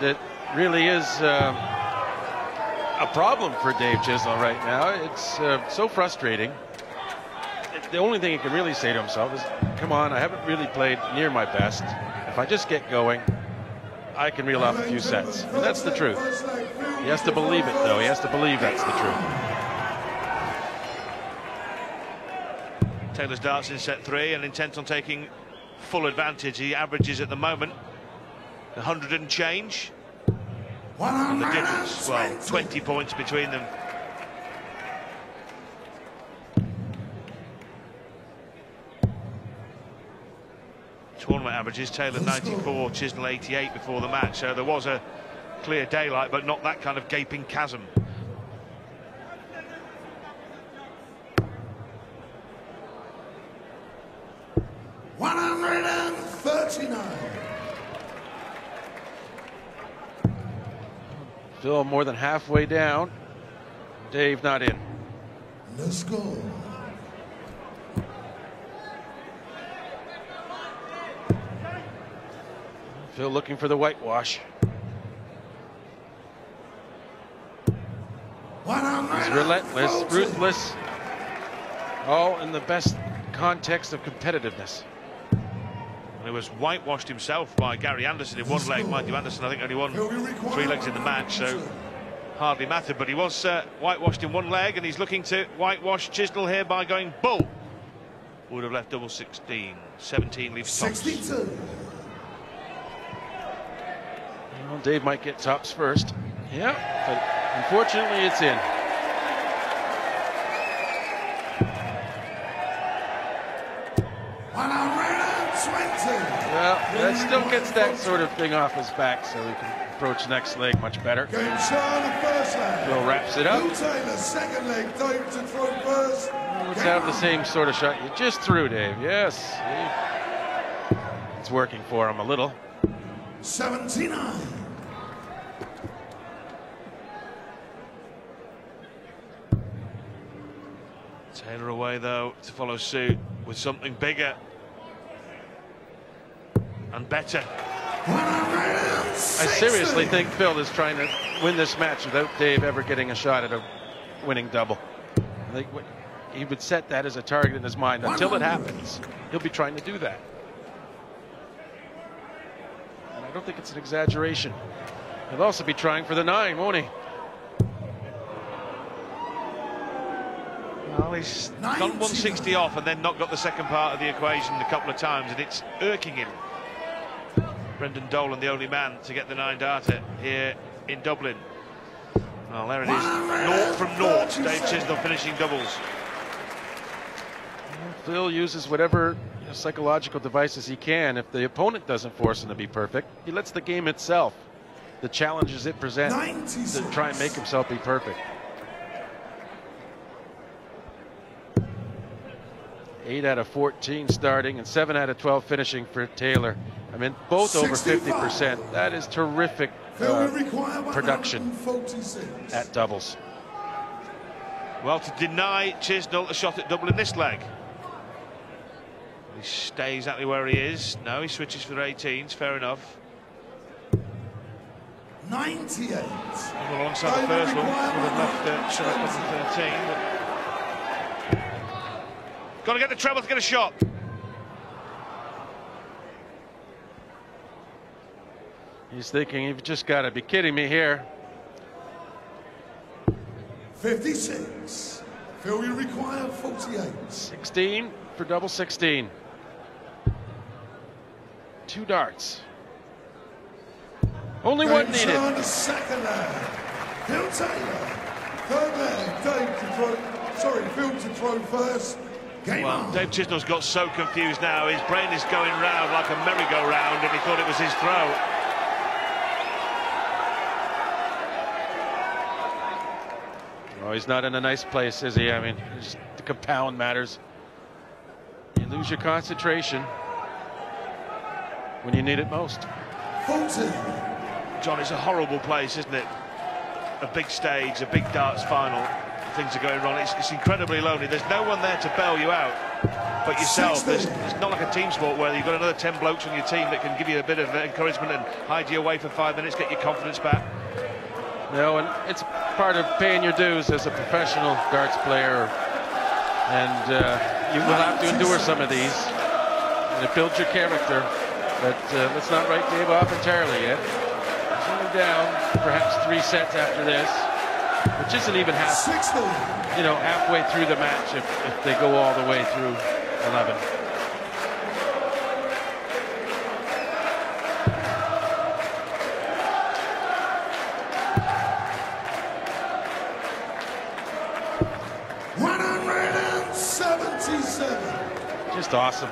It really is a problem for Dave Chisnall right now. It's so frustrating. The only thing he can really say to himself is, come on, I haven't really played near my best. If I just get going, I can reel off a few sets. And that's the truth. He has to believe it, though. He has to believe that's the truth. Taylor's darts in set 3 and intent on taking full advantage. He averages at the moment 100 and change. And the difference, well, 20 points between them. Tournament averages, Taylor 94, Chisnall 88 before the match, so there was a clear daylight, but not that kind of gaping chasm. Still more than halfway down. Dave not in. Let's go. Phil looking for the whitewash. He's relentless, ruthless. All in the best context of competitiveness. He was whitewashed himself by Gary Anderson in one leg. Mind you, Anderson I think only won 3 legs in the match, so hardly mattered. But he was whitewashed in one leg, and he's looking to whitewash Chisnall here by going bull. Would have left double 16. 17 leaves tops. 62. Well, Dave might get tops first. Yeah, but unfortunately it's in. Well, that still gets that sort of thing off his back, so he can approach next leg much better. Game shot the first leg. Phil wraps it up. Taylor, second leg, Dave to throw first. Let's have the same sort of shot you just threw, Dave. Yes. See? It's working for him a little. 79. Taylor away, though, to follow suit with something bigger and better. I seriously think Phil is trying to win this match without Dave ever getting a shot at a winning double. I think he would set that as a target in his mind. Until it happens, he'll be trying to do that. And I don't think it's an exaggeration. He'll also be trying for the 9, won't he? Well, he's gone 160 off and then not got the second part of the equation a couple of times, and it's irking him. Brendan Dolan, the only man to get the 9 darter here in Dublin. Well, there it is. 0 from 0. Dave Chisnall finishing doubles. Phil uses whatever psychological devices he can. If the opponent doesn't force him to be perfect, he lets the game itself, the challenges it presents, to try and make himself be perfect. 8 out of 14 starting and 7 out of 12 finishing for Taylor. I mean, both over 50%. That is terrific production at doubles. Well, to deny Chisnall a shot at double in this leg. He stays exactly where he is. No, he switches for 18s. Fair enough. 98. Alongside the first one, would have left shot at double 13. But got to get the treble to get a shot. He's thinking, you've just got to be kidding me here. 56. Phil, you require 48. 16 for double 16. 2 darts. Only one needed. The second leg. Phil Taylor. Third leg. Dave to throw. Sorry, Phil to throw first. Well, Dave Chisnall's got so confused now. His brain is going round like a merry-go-round, and he thought it was his throw. Oh, he's not in a nice place, is he? I mean, just the compound matters. You lose your concentration when you need it most. 40. John, it's a horrible place, isn't it? A big stage, a big darts final. Things are going wrong. It's incredibly lonely. There's no one there to bail you out. But yourself, it's not like a team sport where you've got another 10 blokes on your team that can give you a bit of encouragement and hide you away for 5 minutes, get your confidence back. No, and it's part of paying your dues as a professional darts player, and you will have to endure some of these, and it builds your character. But let's not write Dave off entirely yet. He's only down perhaps 3 sets after this, which isn't even halfway through the match if they go all the way through 11. Just awesome.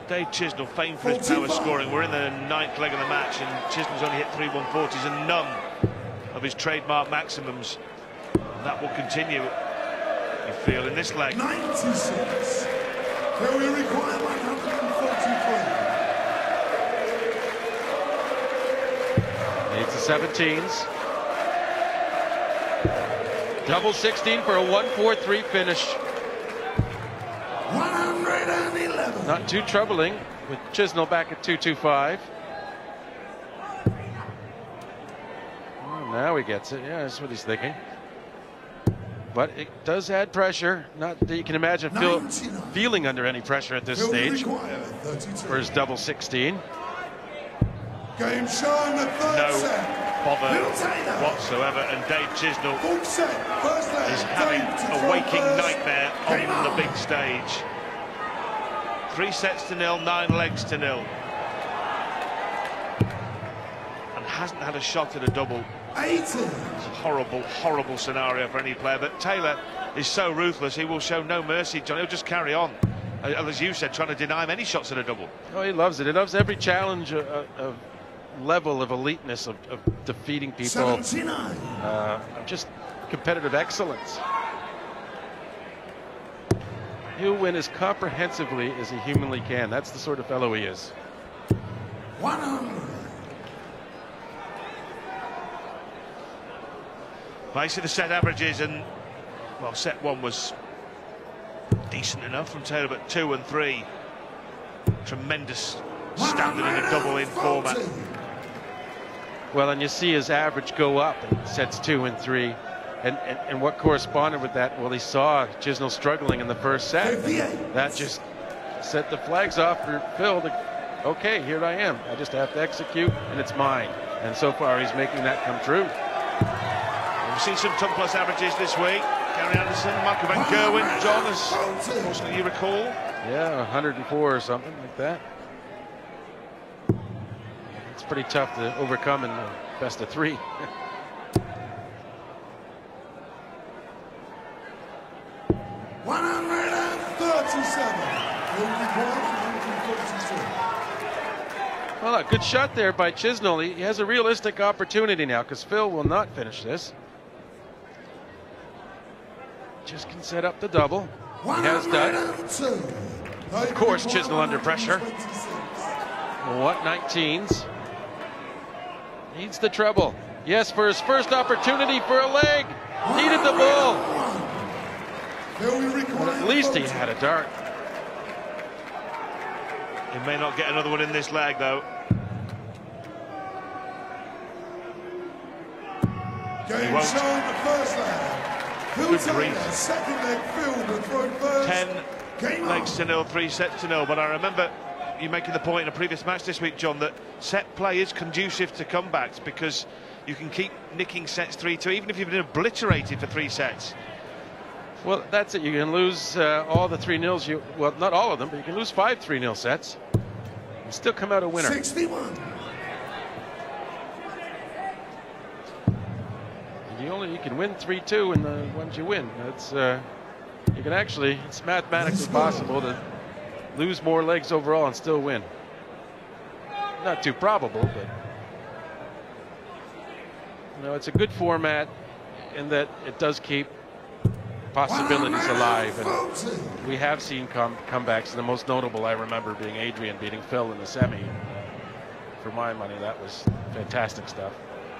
Dave Chisnall, famed for his power scoring. We're in the 9th leg of the match, and Chisnall's only hit 3 140s and none of his trademark maximums. And that will continue, you feel, in this leg. 96. Will we require 143? Needs the 17s. Double 16 for a 1-4-3 finish. 111. Not too troubling with Chisnall back at 2-2-5. Oh, now he gets it. Yeah, that's what he's thinking. But it does add pressure. Not that you can imagine feeling under any pressure at this stage for his double 16. Game show in the third set. Bother whatsoever, and Dave Chisnall is having a waking nightmare on the big stage. 3 sets to 0, 9 legs to 0, and hasn't had a shot at a double. It's a horrible, horrible scenario for any player, but Taylor is so ruthless, he will show no mercy, John. He'll just carry on, as you said, trying to deny him any shots at a double. Oh, he loves it. He loves every challenge of level of eliteness, of defeating people. Just competitive excellence. He'll win as comprehensively as he humanly can. That's the sort of fellow he is. 100. I see the set averages, and well, set 1 was decent enough from Taylor, but 2 and 3, tremendous standard in a double-in format. Well, and you see his average go up in sets 2 and 3. And what corresponded with that? Well, he saw Chisnall struggling in the first set. That just set the flags off for Phil to, okay, here I am. I just have to execute, and it's mine. And so far, he's making that come true. We've seen some ton plus averages this week. Gary Anderson, Michael Van Gerwen, John, as unfortunately you recall. Yeah, 104 or something like that. It's pretty tough to overcome in the best of 3. 137. Well, a good shot there by Chisnall. He has a realistic opportunity now because Phil will not finish this. Just can set up the double. He has done. Of course, Chisnall under pressure. What 19s? Needs the treble. Yes, for his first opportunity for a leg. Needed the ball. But at least he had a dart. He may not get another one in this leg, though. Game shown the first leg. Good grief. Second leg filled with throw first. 10 legs to 0, 3 sets to 0. But I remember you making the point in a previous match this week, John, that set play is conducive to comebacks because you can keep nicking sets 3-2, even if you've been obliterated for 3 sets. Well, that's it. You can lose all the 3-0s. Well, not all of them, but you can lose 5 3-0 sets and still come out a winner. 61. You can win 3-2 in the ones you win. That's you can actually. It's mathematically possible to lose more legs overall and still win. Not too probable, but it's a good format. in that it does keep possibilities alive. And we have seen comebacks, and the most notable I remember being Adrian beating Phil in the semi. For my money, that was fantastic stuff.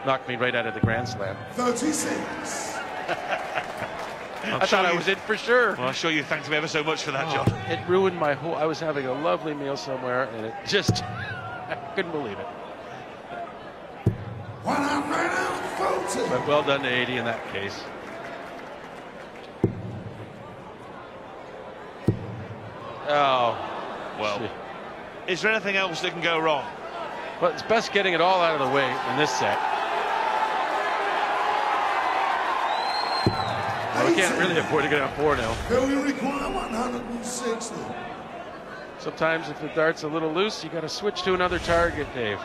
Knocked me right out of the Grand Slam. 36. I thought I was in for sure. Well, I'm sure you thanked me ever so much for that, John. It ruined my whole... I was having a lovely meal somewhere, and it just... I couldn't believe it. 140. But well done to 80 in that case. Oh. Well, gee. is there anything else that can go wrong? But it's best getting it all out of the way in this set. Well, we can't really afford to get up 4-0. Phil, you require 160. Sometimes if the dart's a little loose, you got to switch to another target, Dave.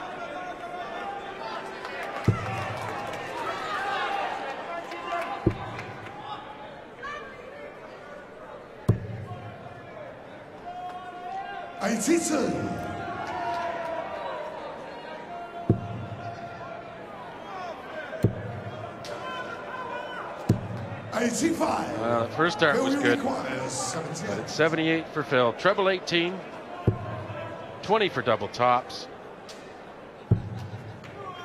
Well, the first dart was good, but it's 78 for Phil. Treble 18, 20 for double tops.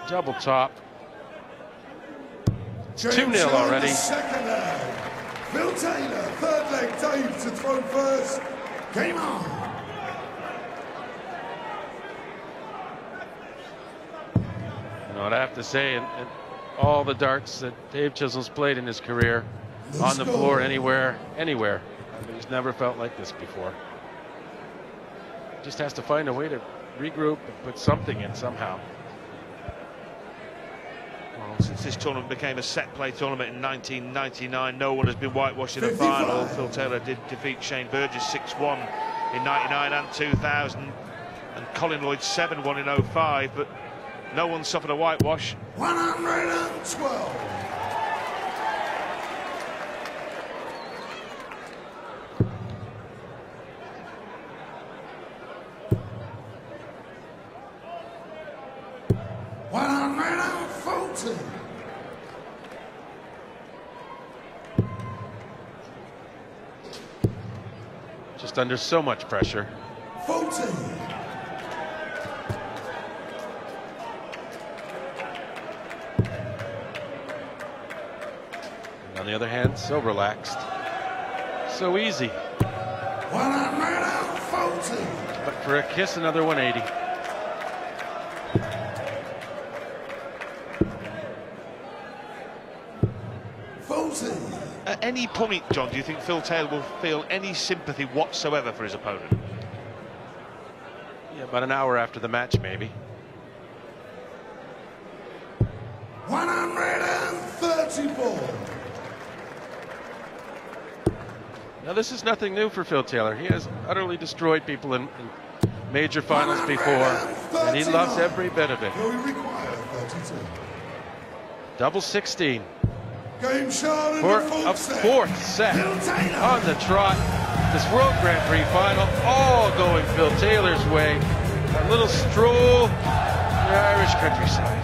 Double top. It's 2-0 already. Second leg. Phil Taylor, third leg, Dave to throw first. Game on. You know what I have to say, and all the darts that Dave Chisnall's played in his career, on the floor, anywhere. I mean, he's never felt like this before. Just has to find a way to regroup and put something in somehow. Well, since this tournament became a set play tournament in 1999, no one has been whitewashed in a final. Phil Taylor did defeat Shane Burgess 6-1 in 99 and 2000, and Colin Lloyd 7-1 in 05, but no one suffered a whitewash. 112. Just under so much pressure. 40. And on the other hand, so relaxed, so easy. 140. But for a kiss, another 180. At any point, John, do you think Phil Taylor will feel any sympathy whatsoever for his opponent? Yeah, about an hour after the match, maybe. 134. Now, this is nothing new for Phil Taylor. He has utterly destroyed people in major finals before, and he loves every bit of it. Double 16. Game shot For a fourth set on the trot. This World Grand Prix final, all going Phil Taylor's way. A little stroll in the Irish countryside.